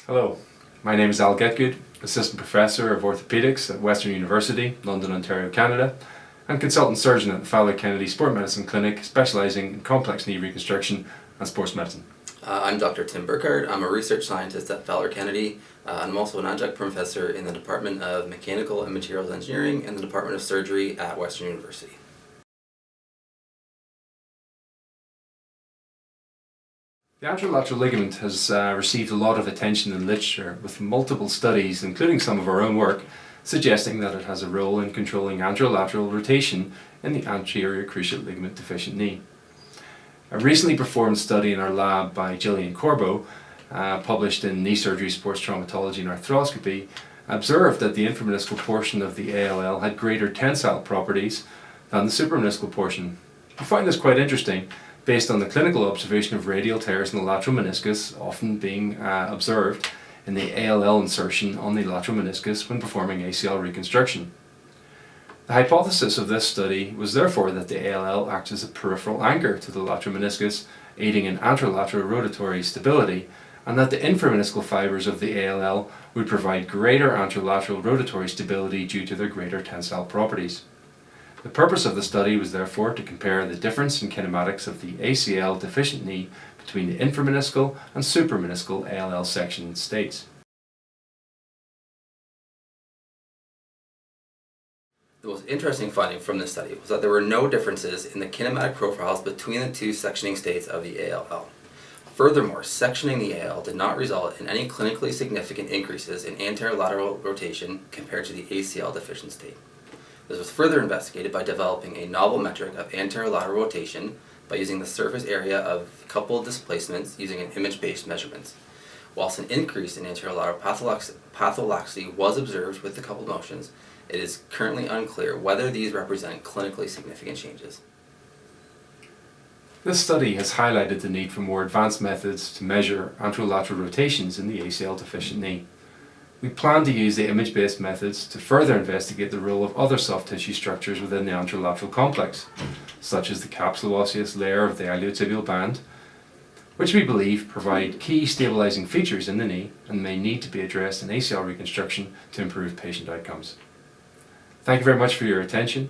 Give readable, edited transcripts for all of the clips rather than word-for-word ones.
Hello, my name is Alan Getgood, Assistant Professor of Orthopaedics at Western University, London, Ontario, Canada, and Consultant Surgeon at the Fowler Kennedy Sport Medicine Clinic, specialising in complex knee reconstruction and sports medicine. I'm Dr. Tim Burkhart. I'm a research scientist at Fowler Kennedy. I'm also an adjunct professor in the Department of Mechanical and Materials Engineering and the Department of Surgery at Western University. The anterolateral ligament has received a lot of attention in literature, with multiple studies, including some of our own work, suggesting that it has a role in controlling anterolateral rotation in the anterior cruciate ligament deficient knee. A recently performed study in our lab by Gillian Corbo, published in Knee Surgery, Sports Traumatology and Arthroscopy, observed that the inframeniscal portion of the ALL had greater tensile properties than the suprameniscal portion. We find this quite interesting, based on the clinical observation of radial tears in the lateral meniscus often being observed in the ALL insertion on the lateral meniscus when performing ACL reconstruction. The hypothesis of this study was therefore that the ALL acts as a peripheral anchor to the lateral meniscus, aiding in anterolateral rotatory stability, and that the inframeniscal fibers of the ALL would provide greater anterolateral rotatory stability due to their greater tensile properties. The purpose of the study was therefore to compare the difference in kinematics of the ACL deficient knee between the inframeniscal and suprameniscal ALL section states. The most interesting finding from this study was that there were no differences in the kinematic profiles between the two sectioning states of the ALL. Furthermore, sectioning the ALL did not result in any clinically significant increases in anterolateral rotation compared to the ACL deficient state. This was further investigated by developing a novel metric of anterolateral rotation by using the surface area of coupled displacements using an image-based measurements. Whilst an increase in anterolateral patholaxity was observed with the coupled motions, it is currently unclear whether these represent clinically significant changes. This study has highlighted the need for more advanced methods to measure anterolateral rotations in the ACL deficient knee. We plan to use the image-based methods to further investigate the role of other soft tissue structures within the anterolateral complex, such as the capsuloosseous layer of the iliotibial band, which we believe provide key stabilizing features in the knee and may need to be addressed in ACL reconstruction to improve patient outcomes. Thank you very much for your attention,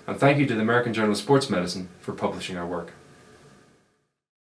and thank you to the American Journal of Sports Medicine for publishing our work.